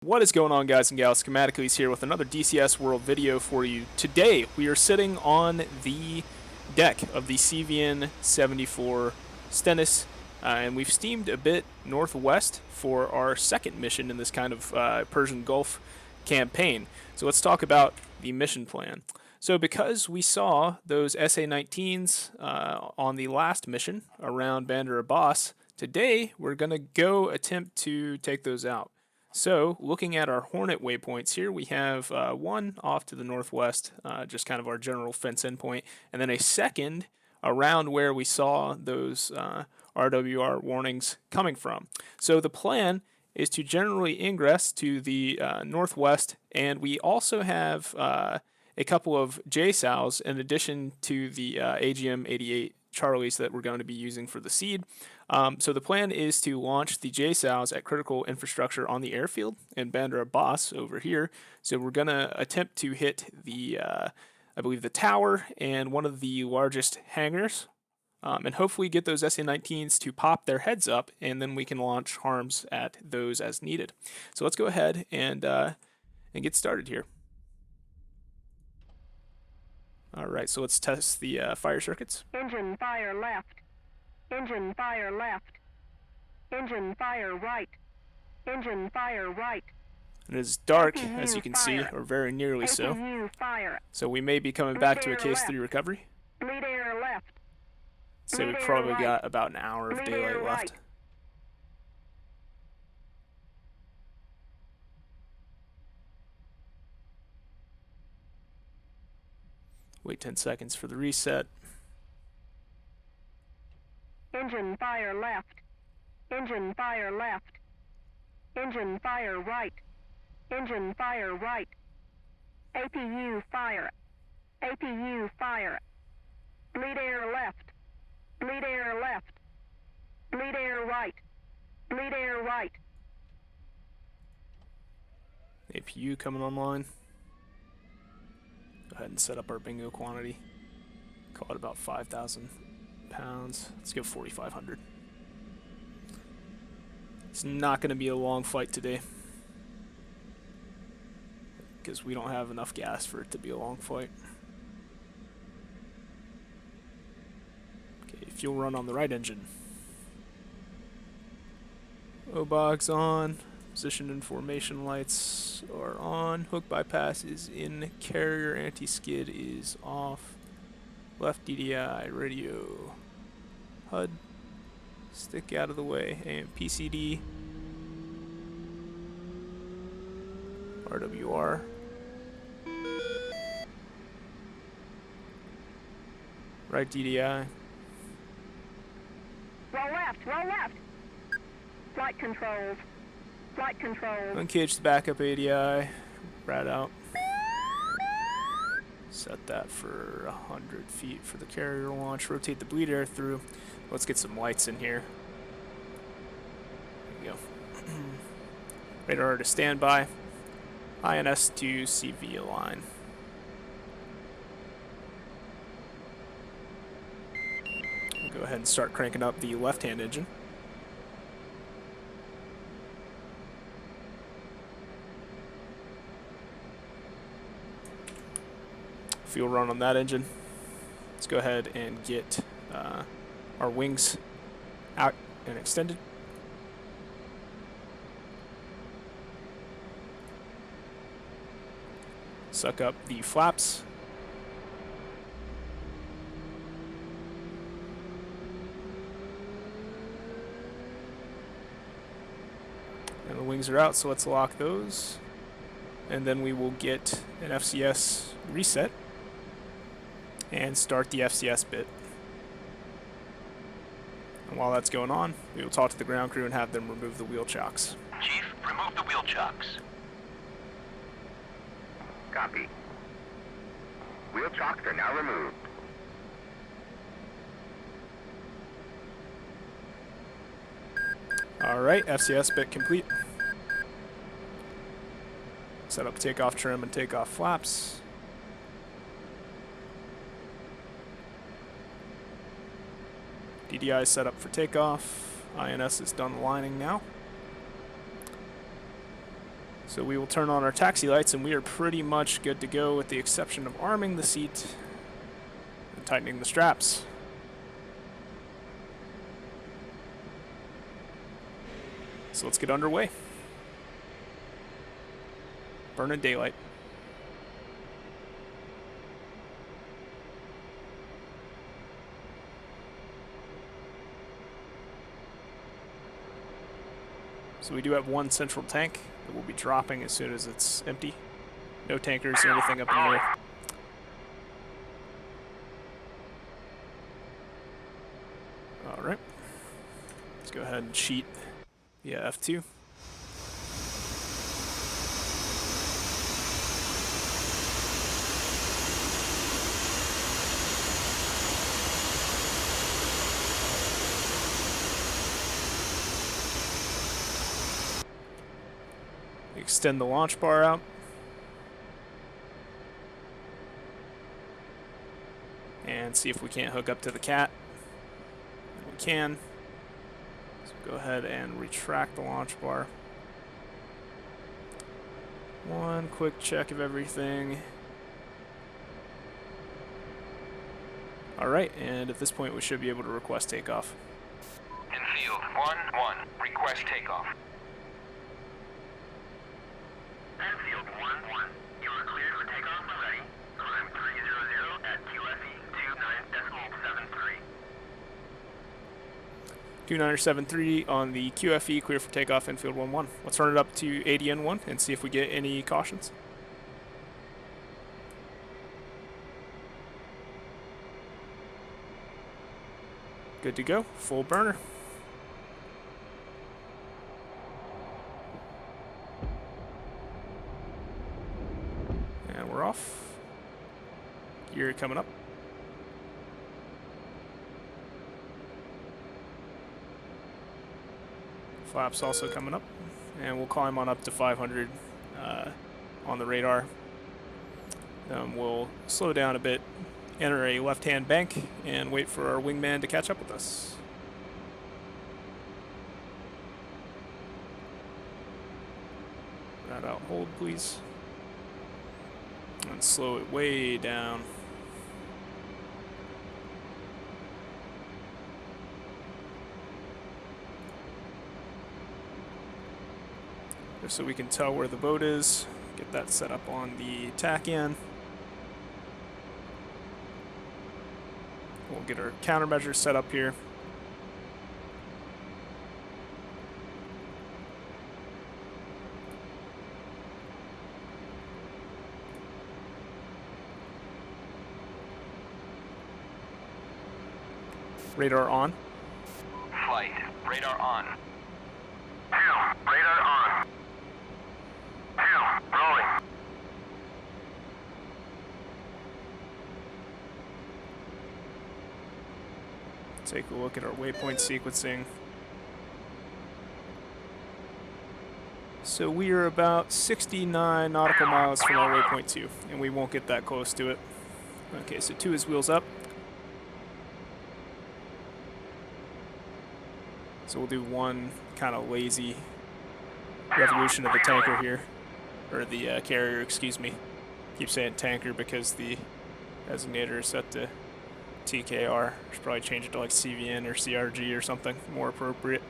What is going on, guys and gals? Schematocles here with another DCS World video for you. Today we are sitting on the deck of the CVN 74 Stennis, and we've steamed a bit northwest for our second mission in this kind of Persian Gulf campaign. So let's talk about the mission plan. So because we saw those SA-19s on the last mission around Bandar Abbas, today we're going to go attempt to take those out. So, looking at our Hornet waypoints here, we have one off to the northwest, just kind of our general fence-in point, and then a second around where we saw those RWR warnings coming from. So the plan is to generally ingress to the northwest, and we also have a couple of JSOWs in addition to the AGM-88 Charlies that we're going to be using for the SEAD. So the plan is to launch the JSOWs at critical infrastructure on the airfield in Bandar Abbas over here. So we're going to attempt to hit the, I believe, the tower and one of the largest hangars, and hopefully get those SA-19s to pop their heads up, and then we can launch harms at those as needed. So let's go ahead and get started here. Alright, so let's test the fire circuits. Engine fire left. Engine fire left. Engine fire right. Engine fire right. And it is dark, APU as you can fire. see, or very nearly so. APU fire. So we may be coming back to a Bleed case air 3 recovery. Bleed air left. So we Bleed air probably right. got about an hour of Bleed daylight air left. right. Wait 10 seconds for the reset. Engine fire left. Engine fire left. Engine fire right. Engine fire right. APU fire. APU fire. Bleed air left. Bleed air left. Bleed air right. Bleed air right. APU coming online. Go ahead and set up our bingo quantity. Call it about 5,000 pounds. Let's go 4,500. It's not going to be a long flight today, because we don't have enough gas for it to be a long flight. Okay, fuel run on the right engine. OBOG's on. Position and formation lights are on. Hook bypass is in. Carrier anti-skid is off. Left DDI radio. HUD. Stick out of the way. And PCD. RWR. Right DDI. Roll left. Roll left. Flight controls. Flight controls. Uncage the backup ADI. Rat out. Set that for 100 feet for the carrier launch. Rotate the bleed air through. Let's get some lights in here. There you go. Radar to standby. INS to CV align. We'll go ahead and start cranking up the left-hand engine. Fuel run on that engine. Let's go ahead and get our wings out and extended. Suck up the flaps. And the wings are out, so let's lock those. And then we will get an FCS reset and start the FCS bit. And while that's going on, we will talk to the ground crew and have them remove the wheel chocks. Chief, remove the wheel chocks. Copy. Wheel chocks are now removed. Alright, FCS bit complete. Set up takeoff trim and takeoff flaps. DDI set up for takeoff. INS is done aligning now. So we will turn on our taxi lights, and we are pretty much good to go with the exception of arming the seat and tightening the straps. So let's get underway. Burning daylight. So we do have one central tank that will be dropping as soon as it's empty. No tankers or anything up in the air. Alright. Let's go ahead and cheat via F2. Extend the launch bar out. And see if we can't hook up to the cat. And we can. So go ahead and retract the launch bar. One quick check of everything. Alright, and at this point we should be able to request takeoff. Infield 1-1. Request takeoff. Infield 1-1. You are cleared for takeoff when ready. Climb 300 at QFE 29.73. 2973 on the QFE, clear for takeoff, infield 1-1. Let's run it up to ADN1 and see if we get any cautions. Good to go, full burner. And we're off. Gear coming up. Flaps also coming up, and we'll climb on up to 500 on the radar. We'll slow down a bit, enter a left-hand bank, and wait for our wingman to catch up with us. That out, hold please, and slow it way down. Just so we can tell where the boat is. Get that set up on the tack end. We'll get our countermeasures set up here. Radar on. Flight. Radar on. 2. Radar on. 2. Rolling. Take a look at our waypoint sequencing. So we are about 69 nautical miles from our waypoint 2, and we won't get that close to it. Okay, so 2 is wheels up. So we'll do one kind of lazy revolution of the tanker here, or the carrier, excuse me. Keep saying tanker because the designator is set to TKR. Should probably change it to like CVN or CRG or something more appropriate.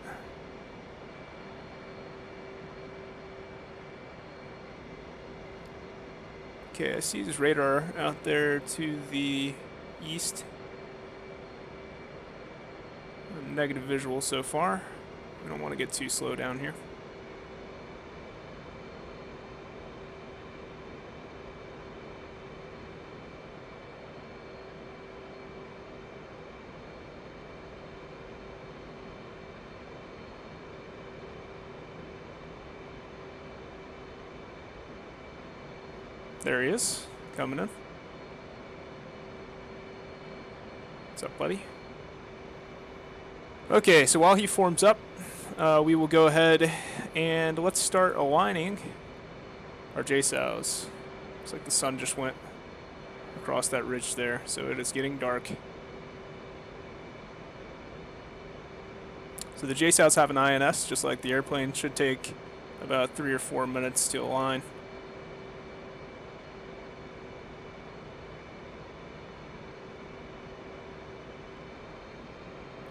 Okay, I see this radar out there to the east. Negative visual so far. We don't want to get too slow down here. There he is, coming in. What's up, buddy? Okay, so while he forms up, we will go ahead and let's start aligning our JSOWs. Looks like the sun just went across that ridge there, so it is getting dark. So the JSOWs have an INS, just like the airplane should take about 3 or 4 minutes to align.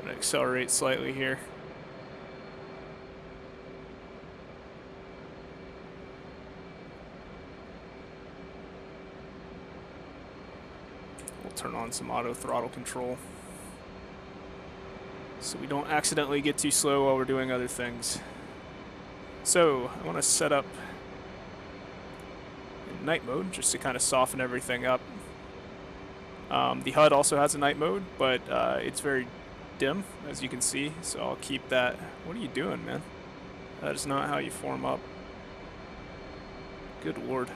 Gonna accelerate slightly here. We'll turn on some auto throttle control so we don't accidentally get too slow while we're doing other things. So I want to set up in night mode just to kind of soften everything up. The HUD also has a night mode, but it's very dim, as you can see, so I'll keep that. What are you doing, man? That is not how you form up. Good lord.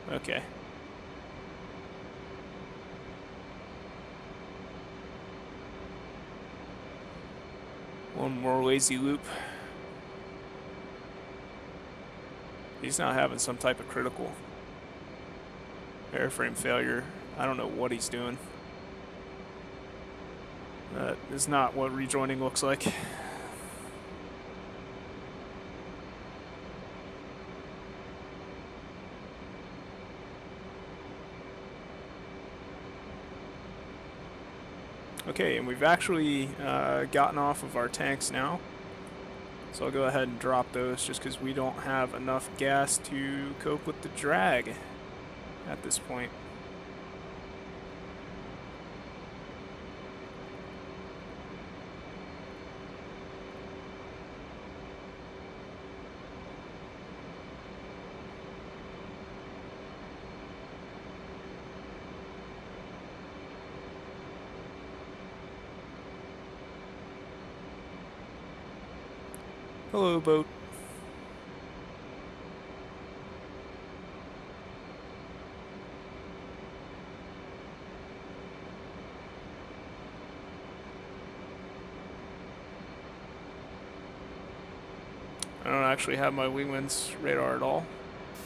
Okay. One more lazy loop. He's not having some type of critical airframe failure. I don't know what he's doing. That is not what rejoining looks like. Okay, and we've actually gotten off of our tanks now. So I'll go ahead and drop those just because we don't have enough gas to cope with the drag at this point. Hello, boat. I don't actually have my wingman's radar at all.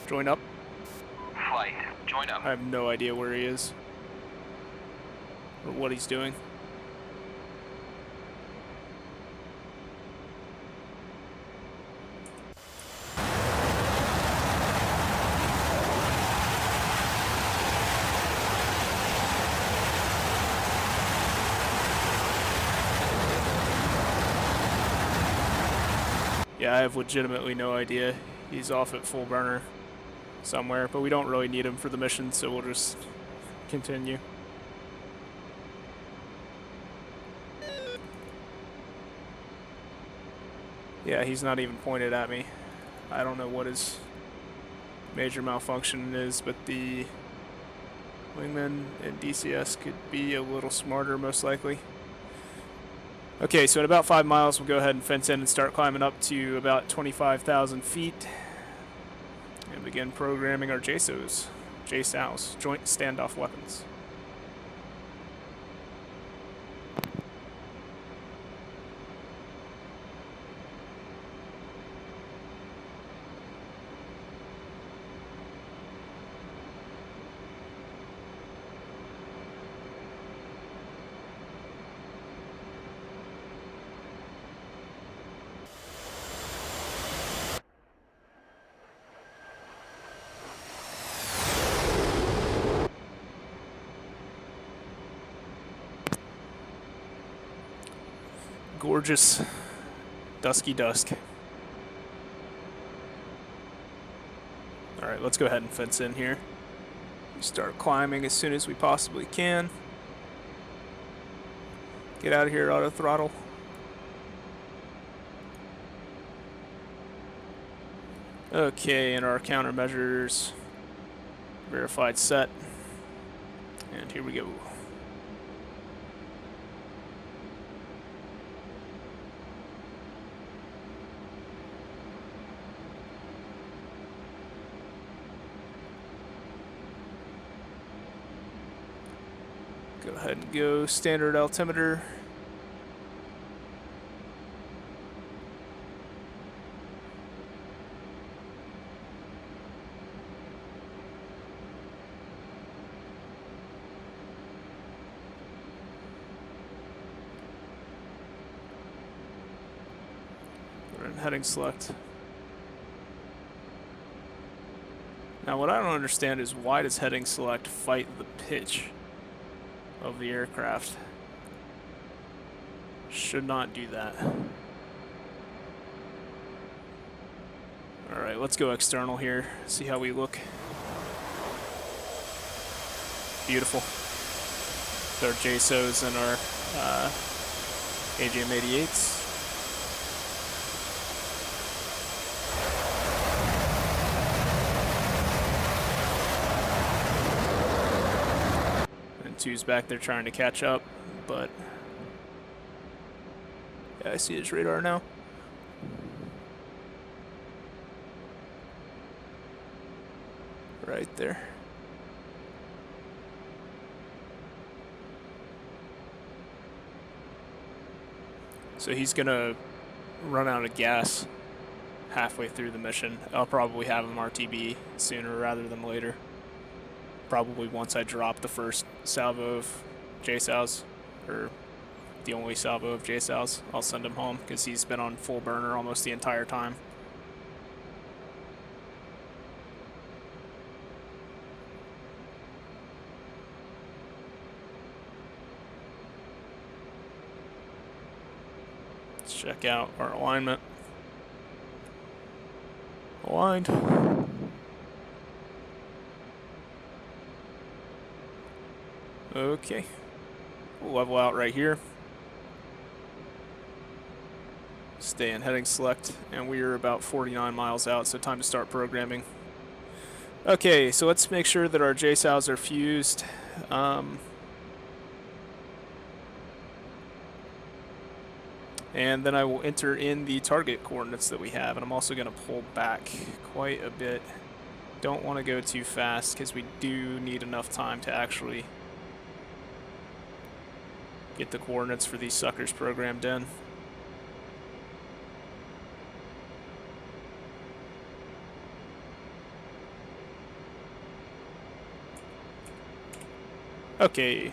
Join up. Flight, join up. I have no idea where he is or what he's doing. Yeah, I have legitimately no idea. He's off at full burner somewhere, but we don't really need him for the mission, so we'll just continue. Yeah, he's not even pointed at me. I don't know what his major malfunction is, but the wingman and DCS could be a little smarter, most likely. Okay, so at about 5 miles, we'll go ahead and fence in and start climbing up to about 25,000 feet and begin programming our JSOWs, Joint Standoff Weapons. Gorgeous dusky dusk. Alright, let's go ahead and fence in here. Start climbing as soon as we possibly can. Get out of here, auto throttle. Okay, and our countermeasures verified set. And here we go. Go ahead and go standard altimeter. We're in heading select. Now what I don't understand is why does heading select fight the pitch of the aircraft? Should not do that. Alright, let's go external here, see how we look. Beautiful. With our JSOWs and our AGM-88s. And 2's back there trying to catch up, but yeah, I see his radar now. Right there. So he's gonna run out of gas halfway through the mission. I'll probably have him RTB sooner rather than later. Probably once I drop the first salvo of JSOWs, or the only salvo of JSOWs, I'll send him home because he's been on full burner almost the entire time. Check out our alignment. Aligned. Okay. We'll level out right here. Stay in heading select, and we are about 49 miles out, so time to start programming. Okay, so let's make sure that our JSOWs are fused. And then I will enter in the target coordinates that we have, and I'm also going to pull back quite a bit. Don't want to go too fast because we do need enough time to actually get the coordinates for these suckers programmed in. Okay,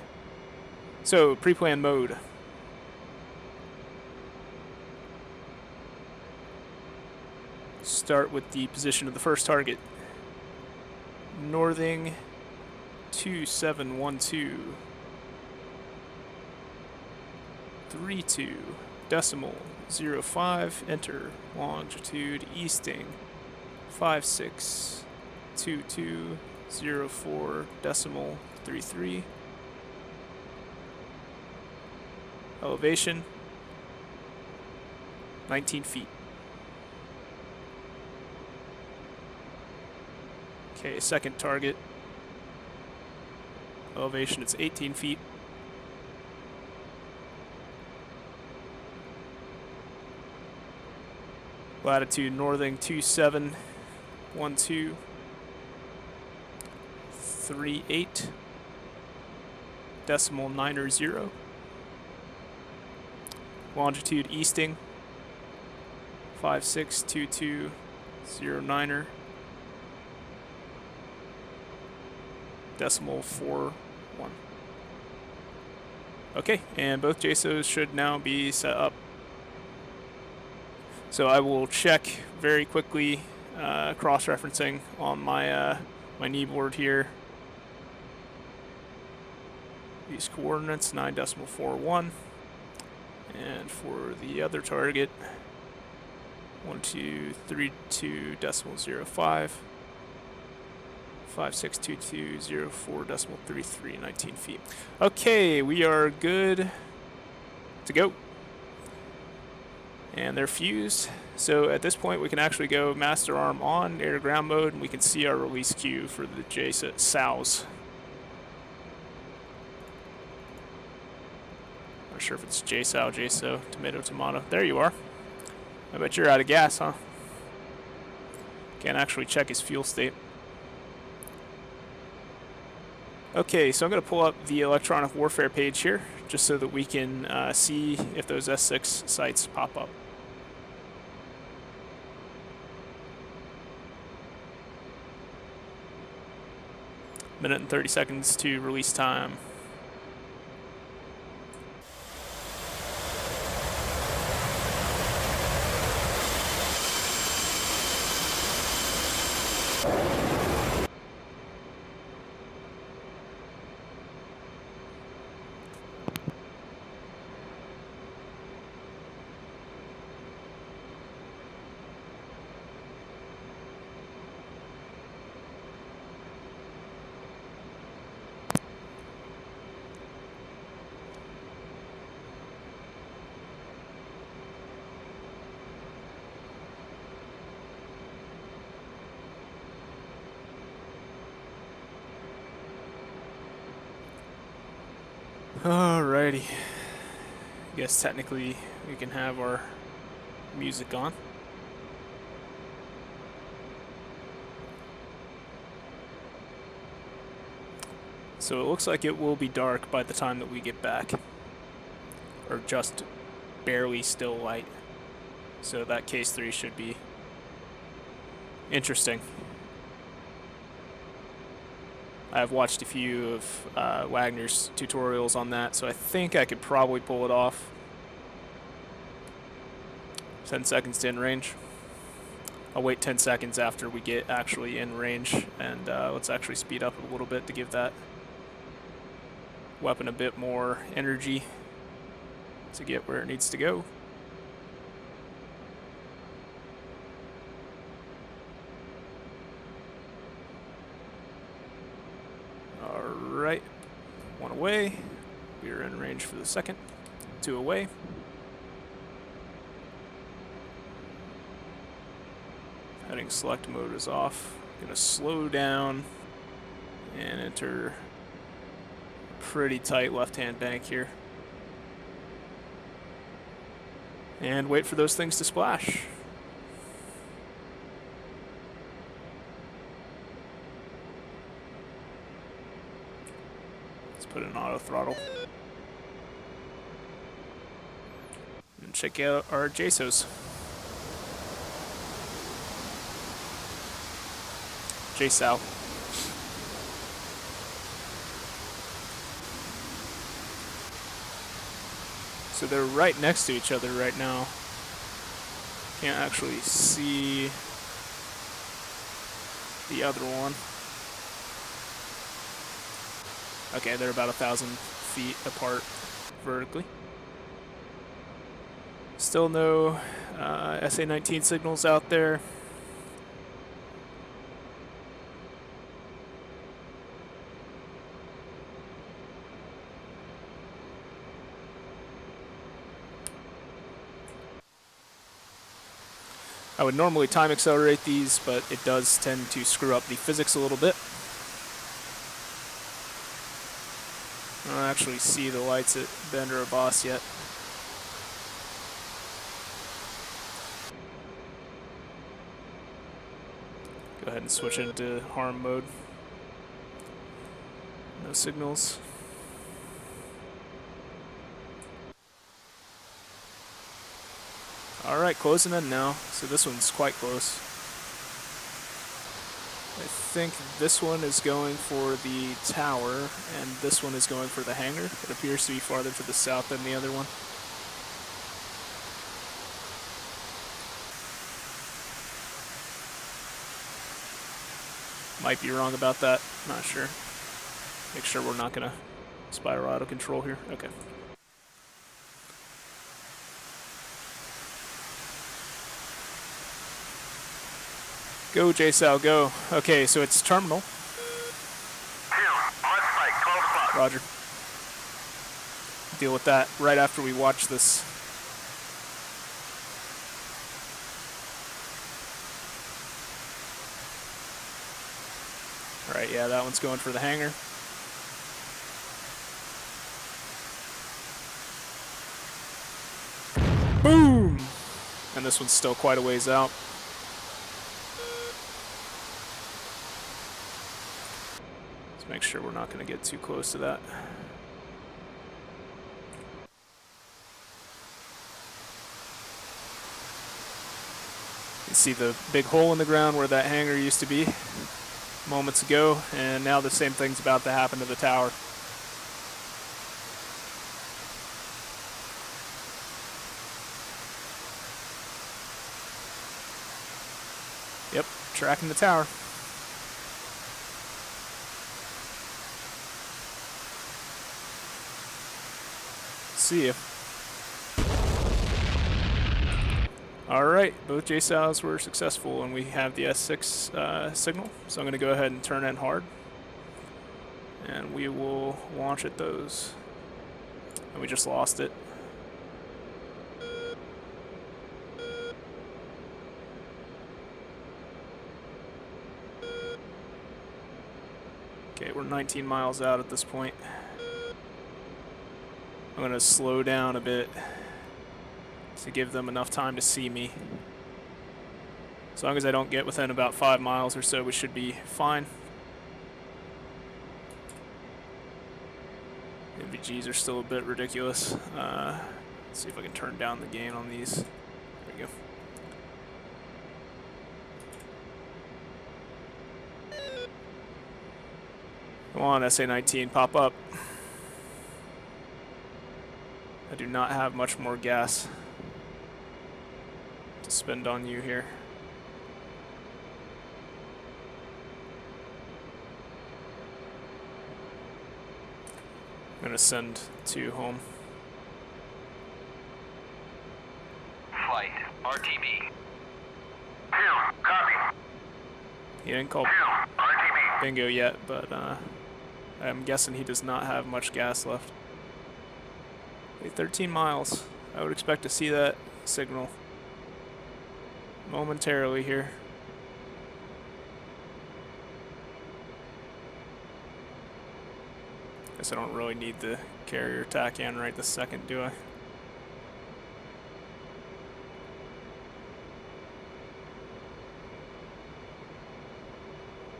so pre-plan mode. Start with the position of the first target. Northing 2712. 32 decimal 05, enter. Longitude easting 562204 decimal 33. Elevation 19 feet. Okay, second target. Elevation, it's 18 feet. Latitude northing 271238 decimal 90. Longitude easting 562209 decimal 41. Okay, and both JSOWs should now be set up. So I will check very quickly, cross-referencing on my my knee board here. These coordinates 9.41, and for the other target 1232.05. 562204.33, 19 feet. Okay, we are good to go. And they're fused. So at this point, we can actually go master arm on air to ground mode, and we can see our release queue for the JSOWs. Not sure if it's JSOW, tomato, tomato. There you are. I bet you're out of gas, huh? Can't actually check his fuel state. Okay, so I'm going to pull up the electronic warfare page here, just so that we can see if those S6 sites pop up. Minute and 30 seconds to release time. Alrighty. I guess technically we can have our music on. So it looks like it will be dark by the time that we get back. Or just barely still light. So that case 3 should be interesting. I've watched a few of Wagner's tutorials on that, so I think I could probably pull it off. 10 seconds to in range. I'll wait 10 seconds after we get actually in range, and let's actually speed up a little bit to give that weapon a bit more energy to get where it needs to go. Alright, 1 away. We are in range for the second. 2 away. Heading select mode is off. Gonna slow down and enter pretty tight left-hand bank here. And wait for those things to splash. Let's put in auto throttle. And check out our JSOWs. JSOW. So they're right next to each other right now. Can't actually see the other one. Okay, they're about 1,000 feet apart vertically. Still no SA-19 signals out there. I would normally time accelerate these, but it does tend to screw up the physics a little bit. I don't actually see the lights at Bandar Abbas yet. Go ahead and switch into harm mode. No signals. Alright, closing in now. So this one's quite close. I think this one is going for the tower, and this one is going for the hangar. It appears to be farther to the south than the other one. Might be wrong about that, not sure. Make sure we're not gonna spiral out of control here. Okay. Go, JSOW, go. Okay, so it's terminal. 2, on site, 12 o'clock. Roger. Deal with that right after we watch this. Alright, yeah, that one's going for the hangar. Boom! And this one's still quite a ways out. Let's make sure we're not going to get too close to that. You see the big hole in the ground where that hangar used to be moments ago, and now the same thing's about to happen to the tower. Yep, tracking the tower. See ya. Alright, both JSOWs were successful, and we have the S6 signal, so I'm going to go ahead and turn in hard, and we will launch at those. And we just lost it. Okay, we're 19 miles out at this point. I'm going to slow down a bit to give them enough time to see me. As long as I don't get within about 5 miles or so, we should be fine. MVGs are still a bit ridiculous. Let's see if I can turn down the gain on these. There we go. Come on, SA-19, pop up. I do not have much more gas to spend on you here. I'm gonna send 2 home. Flight, RTB. 2, copy. He didn't call 2, RTB. bingo yet, but I'm guessing he does not have much gas left. Okay, 13 miles. I would expect to see that signal momentarily here. Guess I don't really need the carrier TACAN right this second, do I?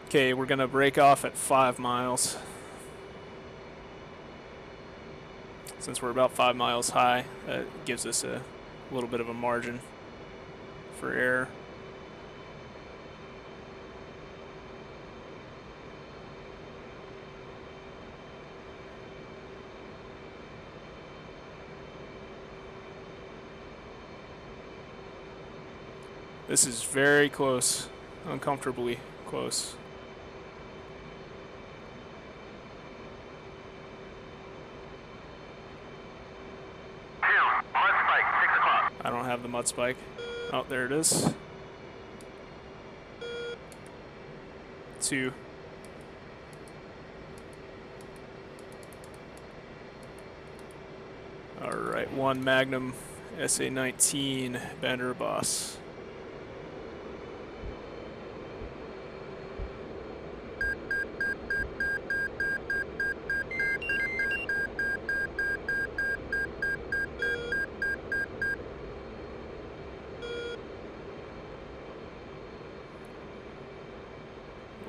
Okay, we're gonna break off at 5 miles. Since we're about 5 miles high, that gives us a little bit of a margin for error. This is very close, uncomfortably close. I don't have the mud spike. Oh, there it is. 2. Alright, 1 Magnum SA-19 Bandar Abbas.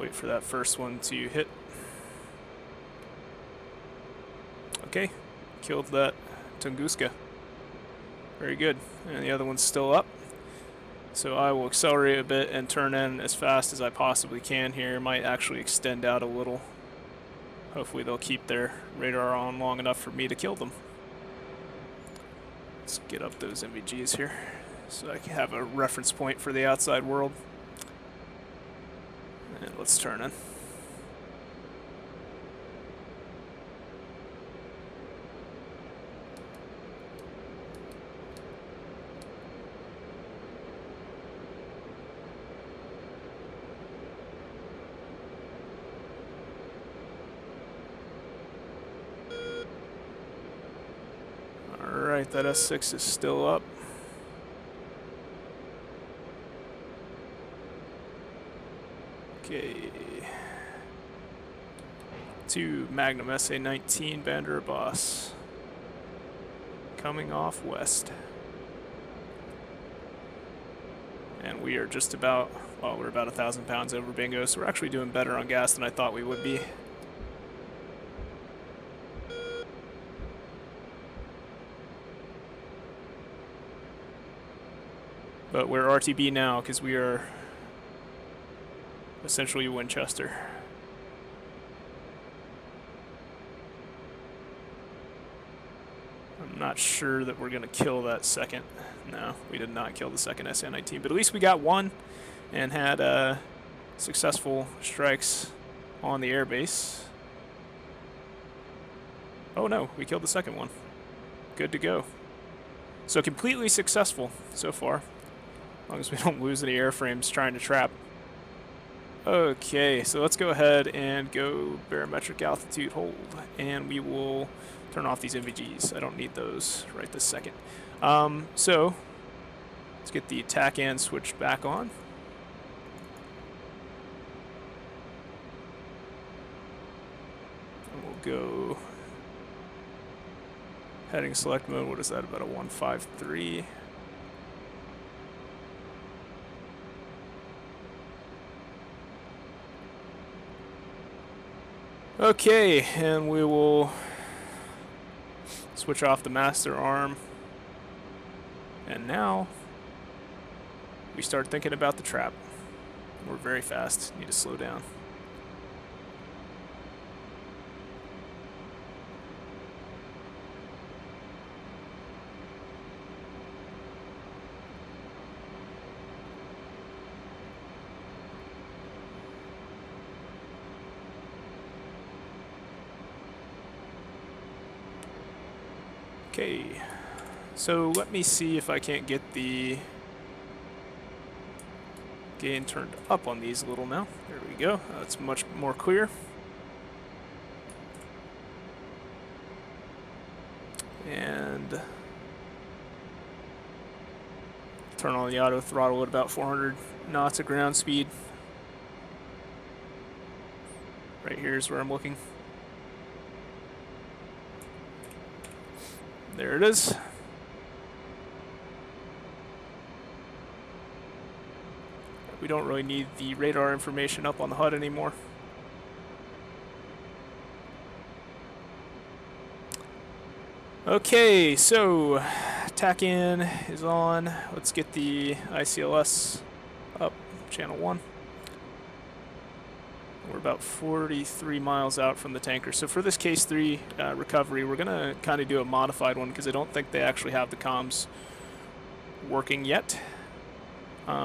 Wait for that first one to hit. Okay, killed that Tunguska. Very good. And the other one's still up. So I will accelerate a bit and turn in as fast as I possibly can here. Might actually extend out a little. Hopefully they'll keep their radar on long enough for me to kill them. Let's get up those MVGs here so I can have a reference point for the outside world. And let's turn in. Alright, that S6 is still up. Okay. 2 Magnum SA-19 Bandar Abbas. Coming off west. And we are just about, well, we're about 1,000 pounds over bingo, so we're actually doing better on gas than I thought we would be. But we're RTB now because we are essentially Winchester. I'm not sure that we're going to kill that second. No, we did not kill the second SA-19, but at least we got one and had successful strikes on the airbase. Oh no, we killed the second one. Good to go. So completely successful so far, as long as we don't lose any airframes trying to trap. Okay, so let's go ahead and go barometric altitude hold, and we will turn off these MVGs. I don't need those right this second. So let's get the TACAN switched back on. And we'll go Heading select mode, what is that, about a 153? Okay, and we will switch off the master arm. And now we start thinking about the trap. We're very fast, need to slow down. Okay, so let me see if I can't get the gain turned up on these a little now. There we go. That's much more clear. And turn on the auto throttle at about 400 knots of ground speed. Right here is where I'm looking. There it is. We don't really need the radar information up on the HUD anymore. Okay, so TAC-IN is on. Let's get the ICLS up, channel 1. We're about 43 miles out from the tanker. So for this case 3 recovery, we're going to kind of do a modified one because I don't think they actually have the comms working yet.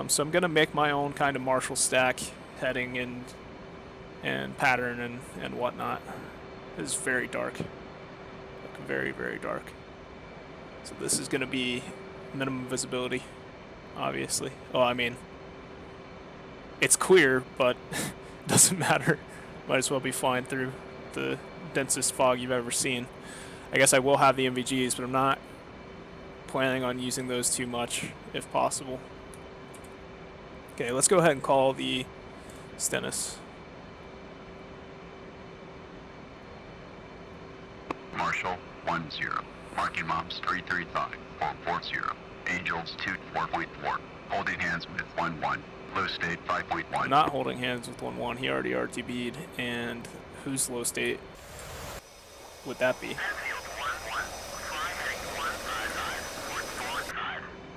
So I'm going to make my own kind of Marshall stack heading and pattern and whatnot. It's very dark. Like very, very dark. So this is going to be minimum visibility, obviously. Oh, I mean, it's clear, but doesn't matter. Might as well be flying through the densest fog you've ever seen. I guess I will have the MVGs, but I'm not planning on using those too much, if possible. Okay, let's go ahead and call the Stennis. Marshall 10. Marking Moms 335 440. Angels 24.4. Holding hands with 11. Low state 5.1. Not holding hands with 1-1. He already RTB'd. And whose low state would that be? Enfield 1-1, fly heading 155, port forward 5,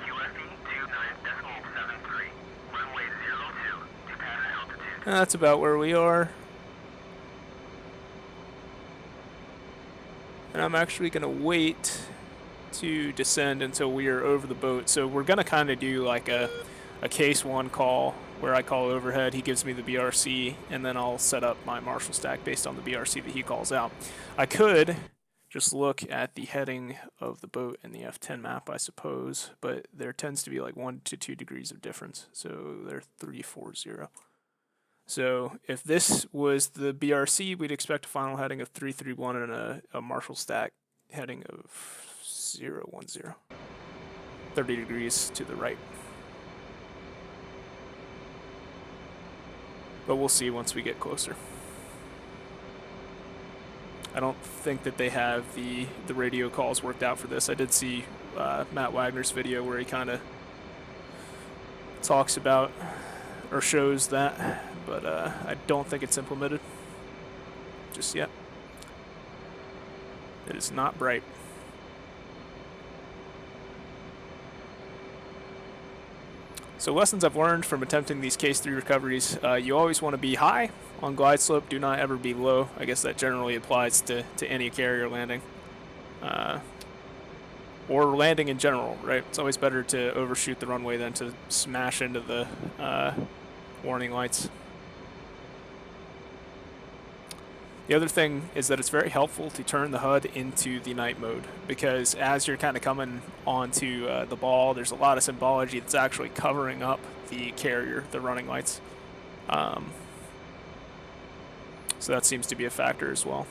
QFE 29.73, runway 02, to pattern altitude. That's about where we are. And I'm actually going to wait to descend until we are over the boat. So we're going to kind of do like a case 1 call where I call overhead, he gives me the BRC, and then I'll set up my Marshall stack based on the BRC that he calls out. I could just look at the heading of the boat in the F10 map, I suppose, but there tends to be like 1 to 2 degrees of difference, so they're 340. So if this was the BRC, we'd expect a final heading of 331 and a Marshall stack heading of 010, 30 degrees to the right. But we'll see once we get closer. I don't think that they have the radio calls worked out for this. I did see Matt Wagner's video where he kind of talks about or shows that, but I don't think it's implemented just yet. It is not bright. So lessons I've learned from attempting these case 3 recoveries, you always want to be high on glide slope, do not ever be low. I guess that generally applies to any carrier landing. Or landing in general, right? It's always better to overshoot the runway than to smash into the warning lights. The other thing is that it's very helpful to turn the HUD into the night mode, because as you're kind of coming onto the ball, there's a lot of symbology that's actually covering up the carrier, the running lights. So that seems to be a factor as well.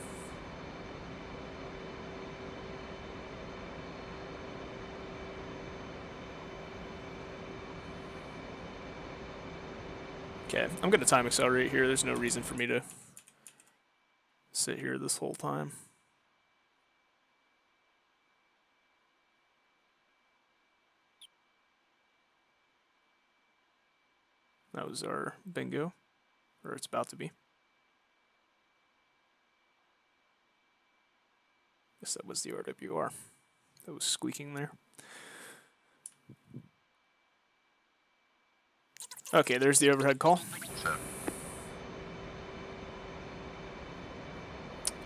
Okay, I'm going to time accelerate here. There's no reason for me to sit here this whole time. That was our bingo, or it's about to be. Guess that was the RWR that was squeaking there. Okay, there's the overhead call.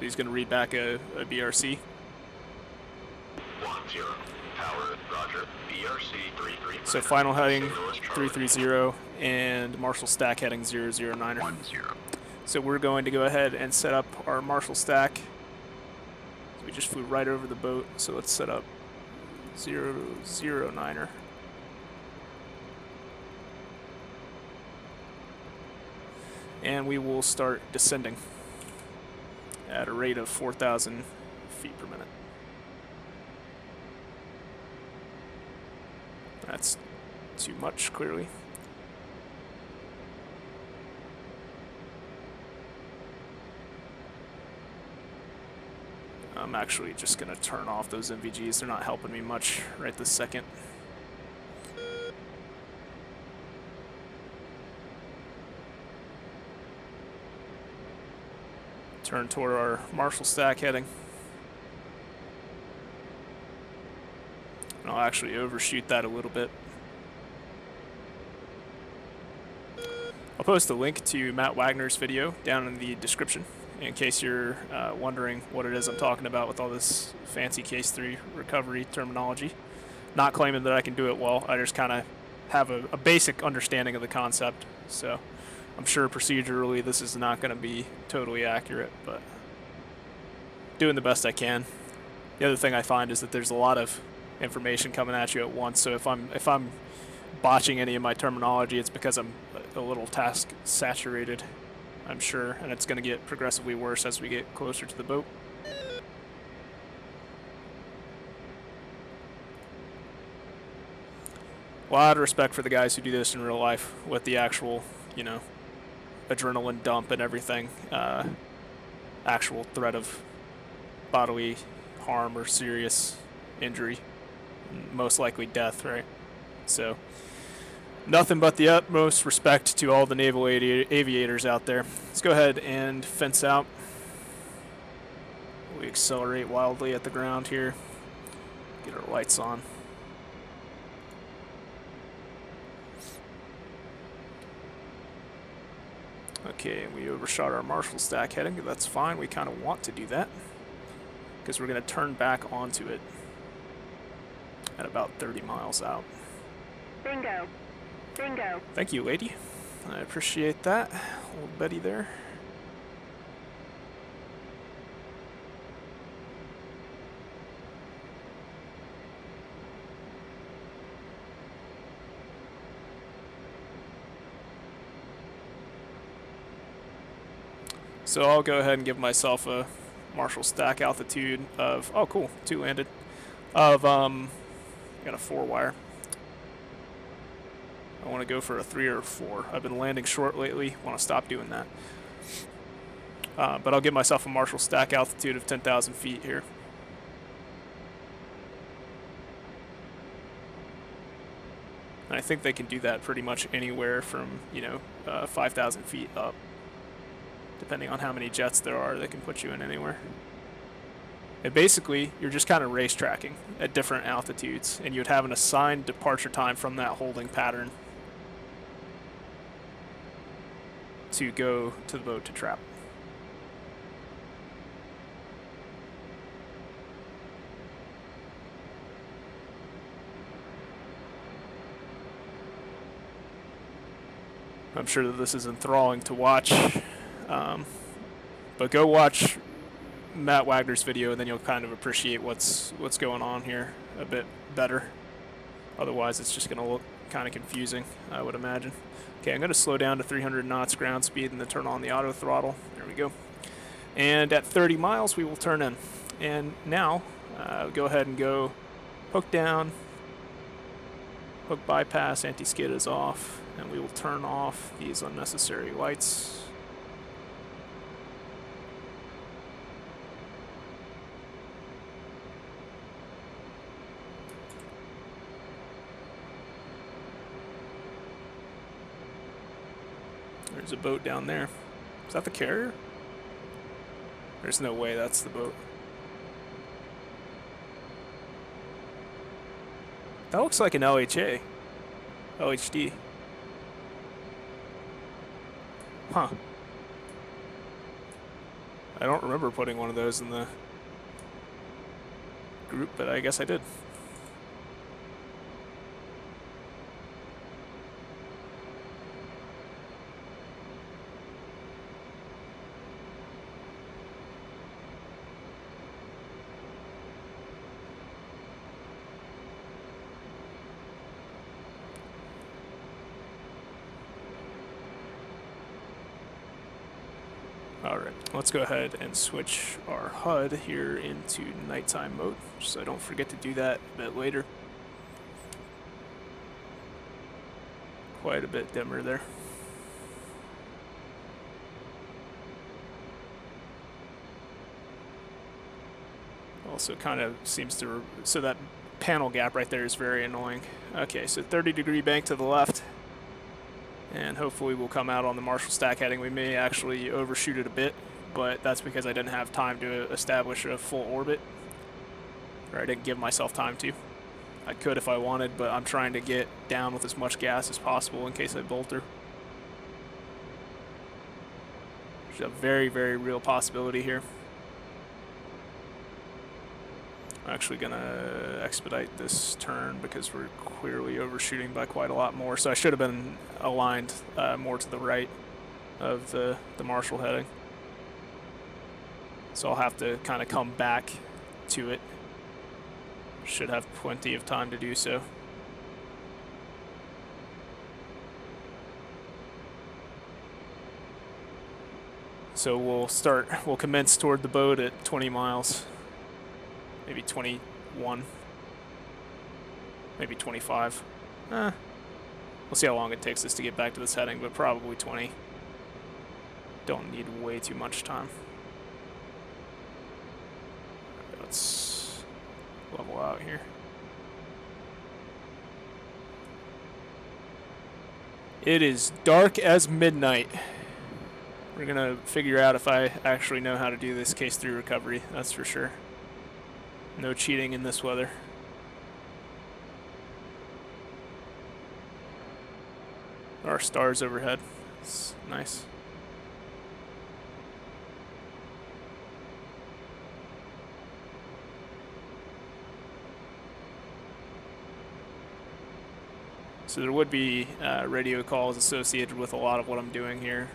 He's going to read back a BRC. 10, power, roger, BRC 33. So final heading 330 and Marshall stack heading 009er. 10. So we're going to go ahead and set up our Marshall stack. So we just flew right over the boat, so let's set up 009er. And we will start descending at a rate of 4,000 feet per minute. That's too much, clearly. I'm actually just going to turn off those MVGs. They're not helping me much right this second. Turn toward our Marshall stack heading. And I'll actually overshoot that a little bit. I'll post a link to Matt Wagner's video down in the description in case you're wondering what it is I'm talking about with all this fancy Case 3 recovery terminology. Not claiming that I can do it well, I just kind of have a basic understanding of the concept. So I'm sure procedurally this is not going to be totally accurate, but doing the best I can. The other thing I find is that there's a lot of information coming at you at once, so if I'm botching any of my terminology, it's because I'm a little task saturated, I'm sure, and it's going to get progressively worse as we get closer to the boat. A lot of respect for the guys who do this in real life with the actual, you know, adrenaline dump and everything, actual threat of bodily harm or serious injury, most likely death, right? So nothing but the utmost respect to all the naval aviators out there. Let's go ahead and fence out. We accelerate wildly at the ground here, get our lights on. Okay, we overshot our Marshall stack heading, but that's fine. We kind of want to do that because we're going to turn back onto it at about 30 miles out. Bingo. Bingo. Thank you, lady. I appreciate that. Old Betty there. So I'll go ahead and give myself a Marshall stack altitude of, oh cool, 2 landed, of, got a 4-wire. I want to go for a 3 or a 4. I've been landing short lately, want to stop doing that. But I'll give myself a Marshall stack altitude of 10,000 feet here. And I think they can do that pretty much anywhere from, you know, 5,000 feet up. Depending on how many jets there are, they can put you in anywhere. And basically, you're just kind of race tracking at different altitudes, and you would have an assigned departure time from that holding pattern to go to the boat to trap. I'm sure that this is enthralling to watch. But go watch Matt Wagner's video, and then you'll kind of appreciate what's going on here a bit better. Otherwise, it's just going to look kind of confusing, I would imagine. Okay, I'm going to slow down to 300 knots ground speed and then turn on the auto throttle. There we go. And at 30 miles, we will turn in. And now, go ahead and go hook down, hook bypass, anti-skid is off, and we will turn off these unnecessary lights. There's a boat down there. Is that the carrier? There's no way that's the boat. That looks like an LHA. LHD. Huh. I don't remember putting one of those in the group, but I guess I did. Alright, let's go ahead and switch our HUD here into nighttime mode, so I don't forget to do that a bit later. Quite a bit dimmer there. Also kind of seems to, so that panel gap right there is very annoying. Okay, so 30-degree bank to the left. And hopefully we'll come out on the Marshall stack heading. We may actually overshoot it a bit, but that's because I didn't have time to establish a full orbit. Or I didn't give myself time to. I could if I wanted, but I'm trying to get down with as much gas as possible in case I bolter. There's a very, very real possibility here. I'm actually going to expedite this turn because we're clearly overshooting by quite a lot more. So I should have been aligned more to the right of the Marshall heading. So I'll have to kind of come back to it. Should have plenty of time to do so. So we'll commence toward the boat at 20 miles. Maybe 21, maybe 25. We'll see how long it takes us to get back to this heading, but probably 20. Don't need way too much time. Let's level out here. It is dark as midnight. We're gonna figure out if I actually know how to do this case 3 recovery, that's for sure. No cheating in this weather. There are stars overhead. It's nice. So there would be radio calls associated with a lot of what I'm doing here.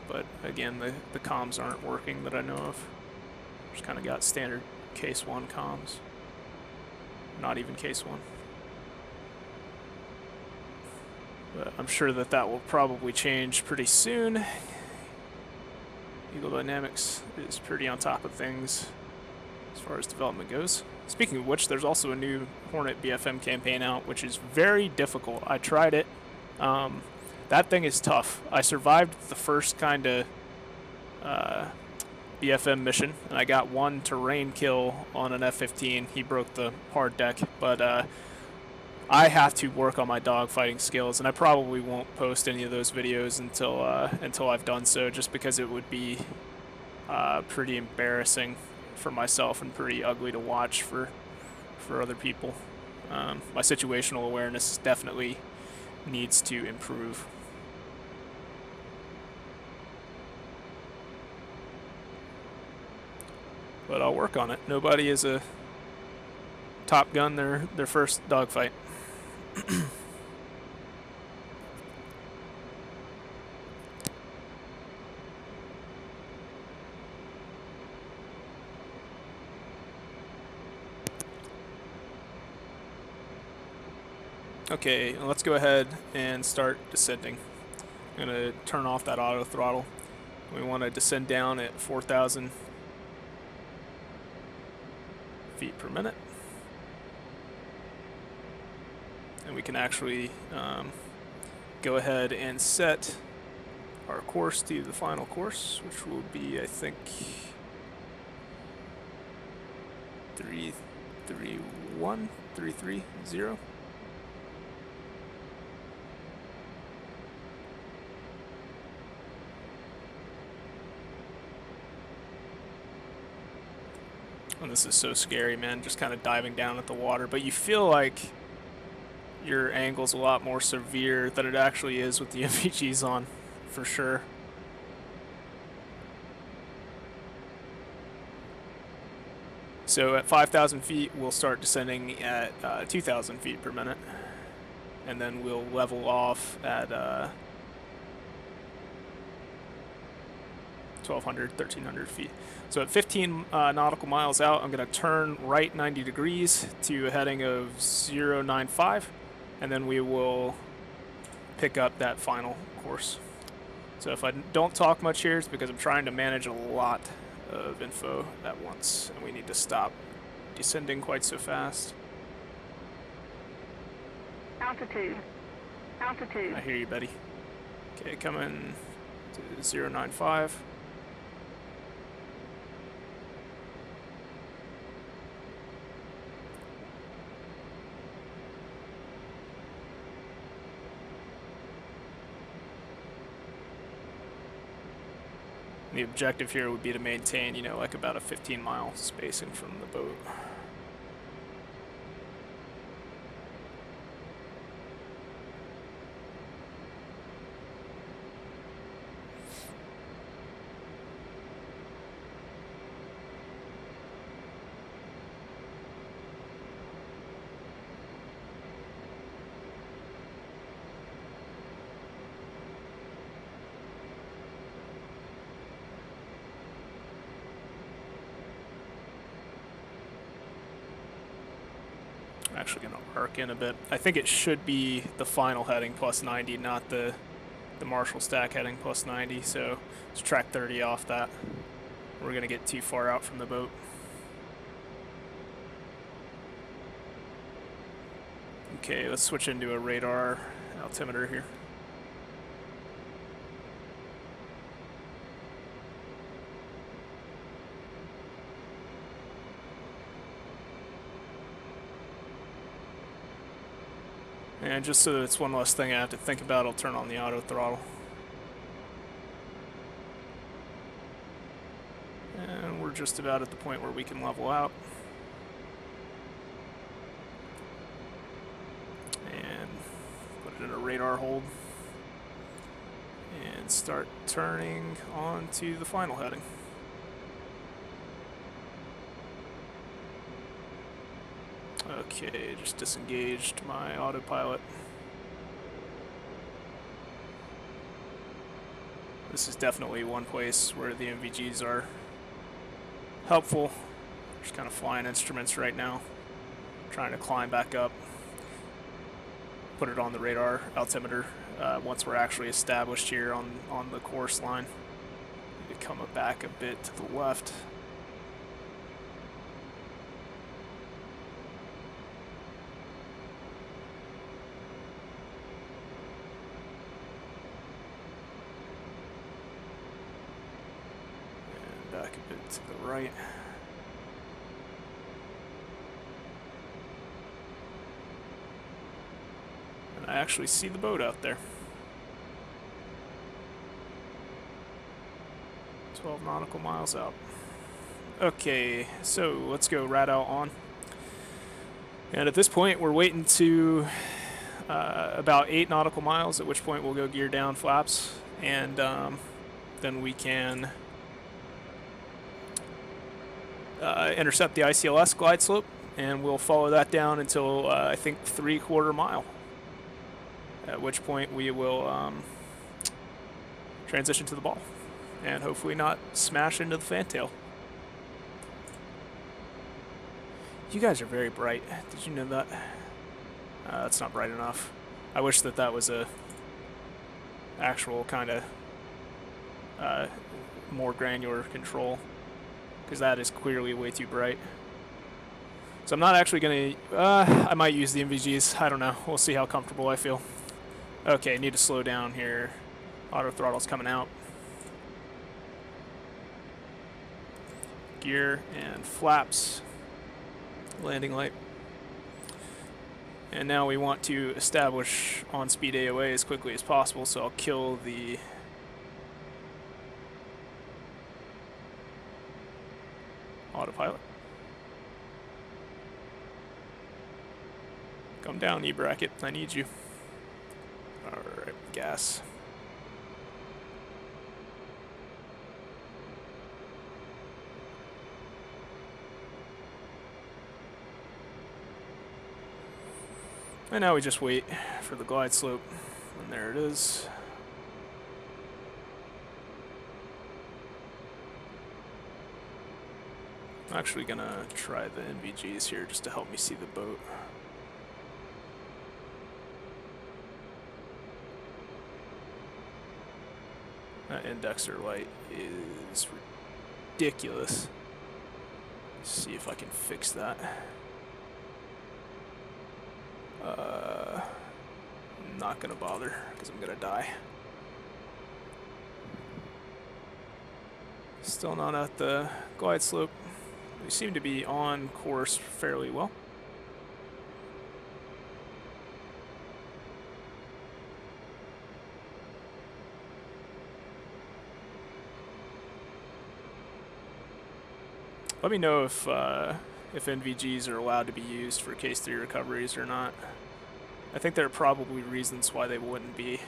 But again, the comms aren't working that I know of. Just kind of got standard case 1 comms. Not even case 1. But I'm sure that that will probably change pretty soon. Eagle Dynamics is pretty on top of things as far as development goes. Speaking of which, there's also a new Hornet Bfm campaign out, which is very difficult. I tried it. That thing is tough. I survived the first kind of BFM mission, and I got one terrain kill on an F-15. He broke the hard deck, but I have to work on my dogfighting skills, and I probably won't post any of those videos until I've done so, just because it would be pretty embarrassing for myself and pretty ugly to watch for other people. My situational awareness definitely needs to improve. But I'll work on it. Nobody is a Top Gun their first dogfight. Okay, let's go ahead and start descending. I'm going to turn off that auto throttle. We want to descend down at 4,000 feet per minute. And we can actually go ahead and set our course to the final course, which will be, I think, 330. And this is so scary, man, just kind of diving down at the water. But you feel like your angle's a lot more severe than it actually is with the MVGs on, for sure. So at 5,000 feet, we'll start descending at 2,000 feet per minute. And then we'll level off at 1,200, 1,300 feet. So at 15 nautical miles out, I'm going to turn right 90 degrees to a heading of 095, and then we will pick up that final course. So if I don't talk much here, it's because I'm trying to manage a lot of info at once, and we need to stop descending quite so fast. Altitude. Altitude. I hear you, buddy. Okay, coming to 095. The objective here would be to maintain, you know, like about a 15-mile spacing from the boat. I'm actually going to arc in a bit. I think it should be the final heading plus 90, not the Marshall stack heading plus 90. So let's track 30 off that. We're going to get too far out from the boat. Okay, let's switch into a radar altimeter here. And just so that it's one less thing I have to think about, I'll turn on the auto throttle. And we're just about at the point where we can level out. And put it in a radar hold. And start turning on to the final heading. Okay, just disengaged my autopilot. This is definitely one place where the MVGs are helpful. Just kind of flying instruments right now, trying to climb back up, put it on the radar altimeter once we're actually established here on the course line. Need to come back a bit to the left. Back a bit to the right. And I actually see the boat out there. 12 nautical miles out. Okay, so let's go rad out on. And at this point, we're waiting to about 8 nautical miles, at which point we'll go gear down flaps, and then we can intercept the ICLS glide slope, and we'll follow that down until I think 3/4 mile, at which point we will transition to the ball and hopefully not smash into the fantail. You guys are very bright. Did you know that? That's not bright enough. I wish that that was a actual kind of more granular control, because that is clearly way too bright. So I'm not actually going to... I might use the MVGs. I don't know. We'll see how comfortable I feel. Okay, need to slow down here. Auto throttle's coming out. Gear and flaps. Landing light. And now we want to establish on-speed AOA as quickly as possible, so I'll kill the... autopilot. Come down, E-bracket. I need you. Alright, gas. And now we just wait for the glide slope. And there it is. I'm actually gonna try the NVGs here just to help me see the boat. That indexer light is ridiculous. Let's see if I can fix that. I'm not gonna bother because I'm gonna die. Still not at the glide slope. We seem to be on course fairly well. Let me know if NVGs are allowed to be used for case 3 recoveries or not. I think there are probably reasons why they wouldn't be.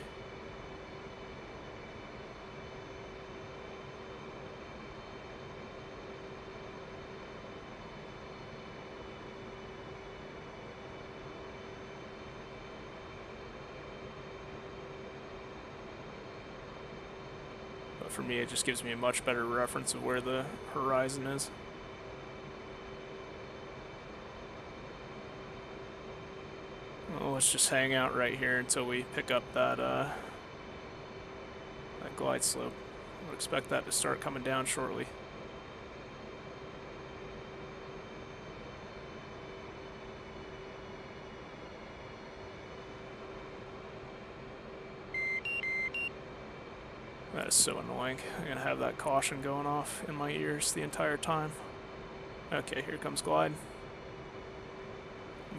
But for me, it just gives me a much better reference of where the horizon is. Well, let's just hang out right here until we pick up that that glide slope. I would expect that to start coming down shortly. That is so annoying. I'm gonna have that caution going off in my ears the entire time. Okay, here comes glide.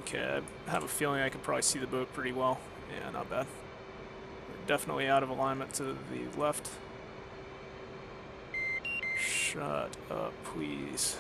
Okay, I have a feeling I can probably see the boat pretty well. Yeah, not bad. We're definitely out of alignment to the left. Shut up, please.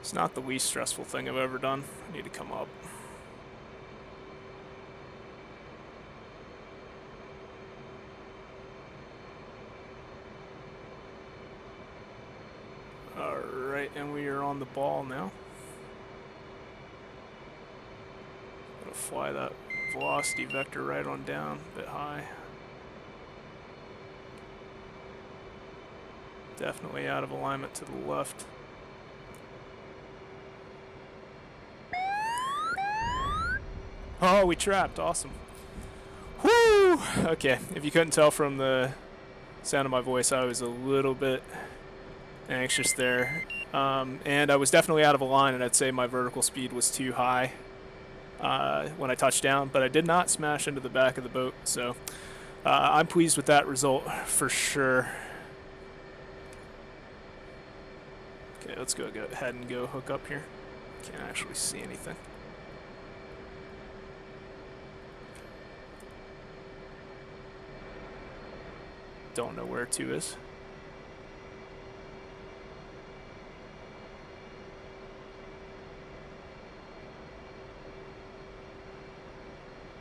It's not the least stressful thing I've ever done. I need to come up. Alright, and we are on the ball now. Gonna fly that velocity vector right on down, a bit high. Definitely out of alignment to the left. Oh, we trapped. Awesome. Woo! Okay, if you couldn't tell from the sound of my voice, I was a little bit anxious there. And I was definitely out of a line, and I'd say my vertical speed was too high when I touched down, but I did not smash into the back of the boat, so I'm pleased with that result for sure. Okay, let's go ahead and go hook up here. Can't actually see anything. Don't know where 2 is.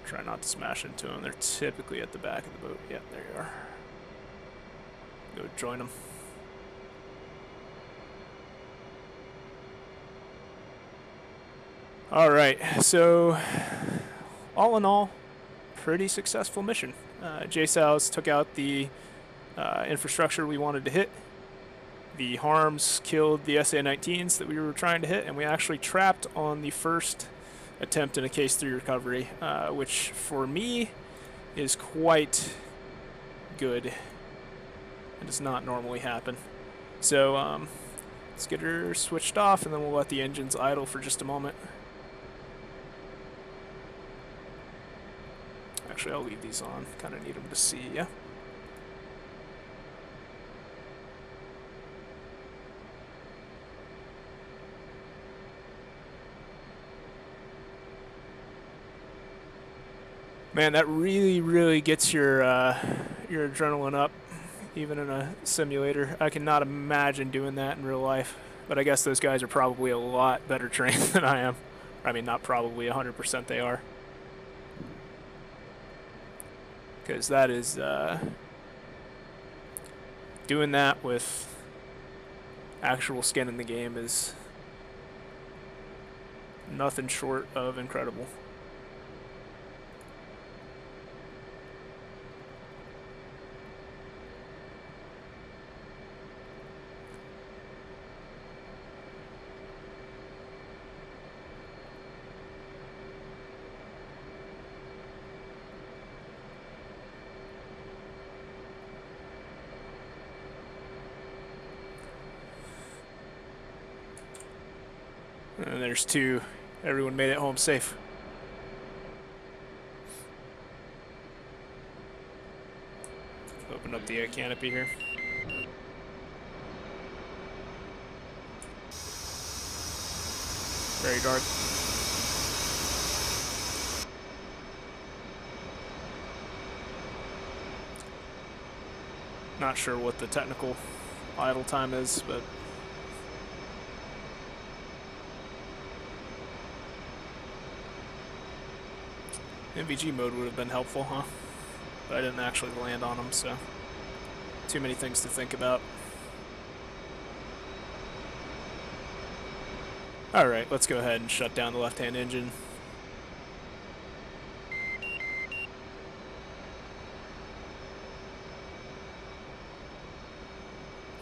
Try not to smash into them. They're typically at the back of the boat. Yeah, there you are. Go join them. All right, so all in all, pretty successful mission. JSOWs took out the infrastructure we wanted to hit. The harms killed the SA-19s that we were trying to hit, and we actually trapped on the first attempt in a case 3 recovery, which for me is quite good. It does not normally happen. So let's get her switched off, and then we'll let the engines idle for just a moment. Actually, I'll leave these on. Kind of need them to see, yeah. Man, that really gets your adrenaline up, even in a simulator. I cannot imagine doing that in real life. But I guess those guys are probably a lot better trained than I am. I mean, not probably, 100% they are. Because that is, doing that with actual skin in the game is nothing short of incredible. And there's 2. Everyone made it home safe. Open up the canopy here. Very dark. Not sure what the technical idle time is, but MVG mode would have been helpful, huh? But I didn't actually land on them, so too many things to think about. Alright, let's go ahead and shut down the left-hand engine.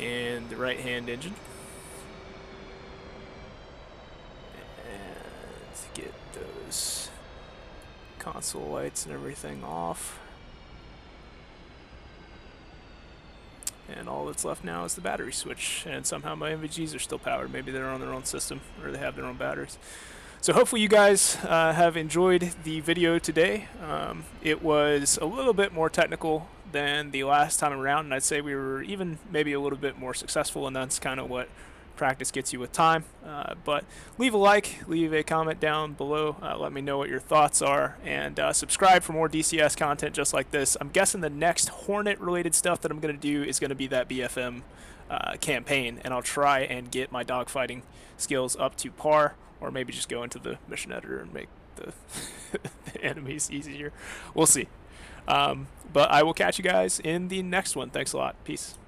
And the right-hand engine. And get those console lights and everything off. And all that's left now is the battery switch, and somehow my MVGs are still powered. Maybe they're on their own system, or they have their own batteries. So hopefully you guys have enjoyed the video today. It was a little bit more technical than the last time around, and I'd say we were even maybe a little bit more successful, and that's kind of what practice gets you with time. But leave a like, leave a comment down below, let me know what your thoughts are, and subscribe for more DCS content just like this. I'm guessing the next Hornet related stuff that I'm going to do is going to be that BFM campaign, and I'll try and get my dogfighting skills up to par, or maybe just go into the mission editor and make the, the enemies easier. We'll see. But I will catch you guys in the next one. Thanks a lot. Peace.